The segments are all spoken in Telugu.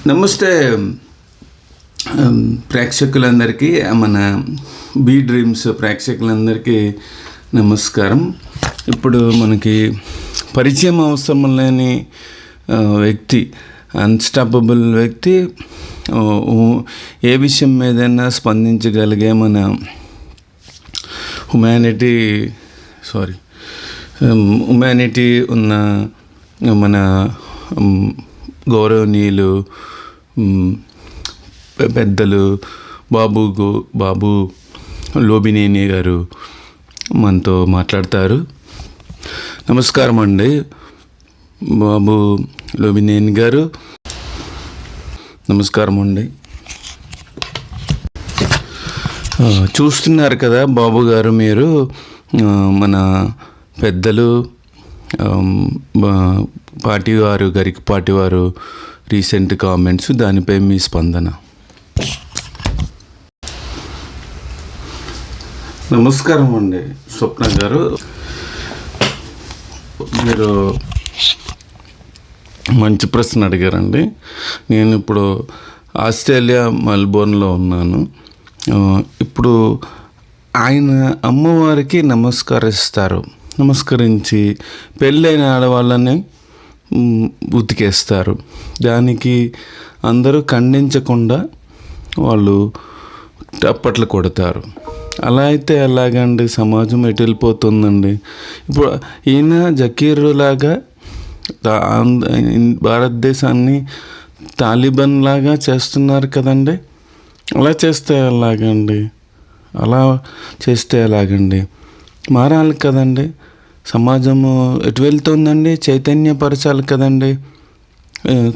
నమస్తే ప్రేక్షకులందరికీ, మన బీ డ్రీమ్స్ ప్రేక్షకులందరికీ నమస్కారం. ఇప్పుడు మనకి పరిచయం అవసరం లేని వ్యక్తి, అన్స్టాపబుల్ వ్యక్తి, ఏ విషయం మీదైనా స్పందించగలిగే మన హ్యుమానిటీ ఉన్న మన గౌరవనీయులు పెద్దలు బాబు లోబినేని గారు మనతో మాట్లాడతారు. నమస్కారం అండి బాబు లోబినేని గారు. నమస్కారం అండి. చూస్తున్నారు కదా బాబు గారు, మీరు మన పెద్దలు గరికపాటి వారు రీసెంట్ కామెంట్స్, దానిపై మీ స్పందన. నమస్కారం అండి స్వప్న గారు. మీరు మంచి ప్రశ్న అడిగారండి. నేను ఇప్పుడు ఆస్ట్రేలియా మెల్బోర్న్లో ఉన్నాను. ఇప్పుడు ఆయన అమ్మవారికి నమస్కరించి పెళ్ళైన ఆడవాళ్ళని ఉతికేస్తారు. దానికి అందరూ ఖండించకుండా వాళ్ళు టప్పట్లు కొడతారు. అలా అయితే ఎలాగండి? సమాజం ఎటు వెళ్ళిపోతుందండి? ఇప్పుడు ఈయన జకీరులాగా భారతదేశాన్ని తాలిబాన్ లాగా చేస్తున్నారు కదండి. అలా చేస్తే ఎలాగండి? మారాలి కదండి. సమాజము ఎటు వెళ్తుందండి? చైతన్యపరచాలి కదండి.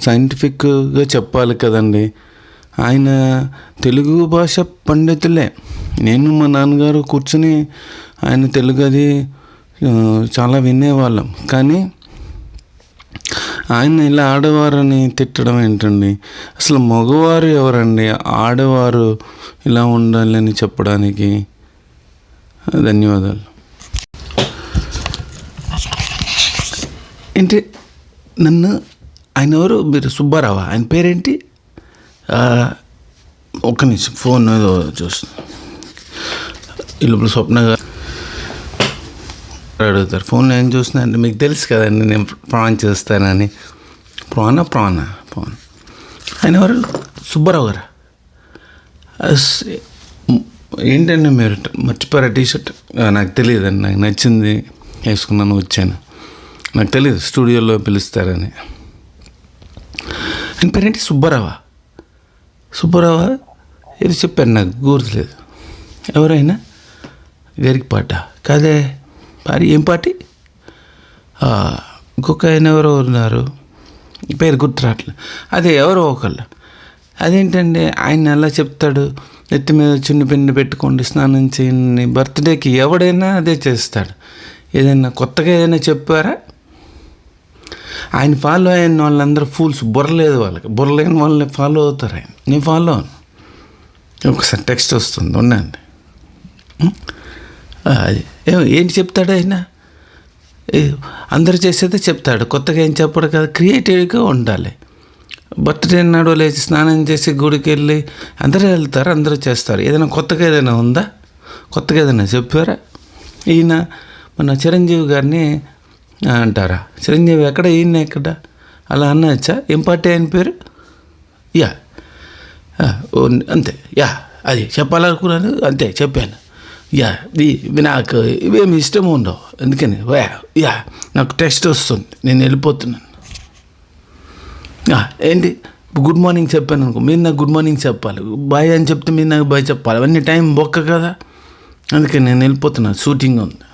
సైంటిఫిక్గా చెప్పాలి కదండి. ఆయన తెలుగు భాష పండితులే. నేను మా నాన్నగారు కూర్చుని ఆయన తెలుగు అది చాలా వినేవాళ్ళం. కానీ ఆయన ఇలా ఆడవారని తిట్టడం ఏంటండి? అసలు మగవారు ఎవరండి ఆడవారు ఇలా ఉండాలని చెప్పడానికి? ధన్యవాదాలు. ఏంటి నన్ను ఆయన ఎవరు? మీరు సుబ్బారావా? ఆయన పేరేంటి? ఒక్క నిమిషం, ఫోన్ ఏదో చూస్తున్నా. ఇల్లు స్వప్న గారు అడుగుతారు. ఫోన్లో ఏం చూస్తున్నా అంటే మీకు తెలుసు కదండి నేను ప్రాన్ చేస్తానని. ప్రాణ ఆయన ఎవరు? సుబ్బారావు గారా? ఏంటండి మీరు మర్చిపోయారా టీషర్ట్? నాకు తెలియదండి, నాకు నచ్చింది వేసుకున్నాను, వచ్చాను. నాకు తెలియదు స్టూడియోలో పిలుస్తారని. ఆయన పేరేంటి? సుబ్బారావా? ఇది చెప్పాను, నాకు గుర్తులేదు. ఎవరైనా గరికపాట కాదే, ఏం పార్టీ? ఇంకొక ఆయన ఎవరో ఉన్నారు, పేరు గుర్తు రావట్లేదు. అదే ఎవరో ఒకళ్ళు. అదేంటండి ఆయన అలా చెప్తాడు? నెత్తి మీద చున్ని పిండి పెట్టుకోండి, స్నానం చేయండి. బర్త్డేకి ఎవడైనా అదే చేస్తాడు. ఏదైనా కొత్తగా ఏదైనా చెప్పారా? ఆయన ఫాలో అయిన వాళ్ళందరూ ఫూల్స్. బుర్రలేదు వాళ్ళకి. బుర్రలేని వాళ్ళని ఫాలో అవుతారు. నేను ఫాలో అవును. ఒకసారి టెక్స్ట్ వస్తుంది, ఉండండి. అది ఏంటి చెప్తాడు ఆయన? అందరూ చేసేదే చెప్తాడు, కొత్తగా ఏం చెప్పడు కదా. క్రియేటివ్గా ఉండాలి. బర్త్డే నాడు లేచి స్నానం చేసి గుడికి వెళ్ళి అందరూ వెళ్తారు, అందరూ చేస్తారు. ఏదైనా కొత్తగా ఏదైనా ఉందా? కొత్తగా ఏదైనా చెప్పారా? ఈయన మన చిరంజీవి గారిని అంటారా? చిరంజీవి ఎక్కడ, ఈయన ఎక్కడ? అలా అనొచ్చా? ఏం పార్టీ ఆయన పేరు? అంతే. అది చెప్పాలనుకున్నాను, అంతే చెప్పాను. నాకు ఇవేమి ఇష్టం ఉండవు, అందుకని నాకు టెక్స్ట్ వస్తుంది, నేను వెళ్ళిపోతున్నాను. ఏంటి గుడ్ మార్నింగ్ చెప్పాను అనుకో, మీరు నాకు గుడ్ మార్నింగ్ చెప్పాలి. బాయ్ అని చెప్తే మీరు నాకు బాయ్ చెప్పాలి. అవన్నీ టైం బొక్క కదా, అందుకని నేను వెళ్ళిపోతున్నాను, షూటింగ్ ఉంది.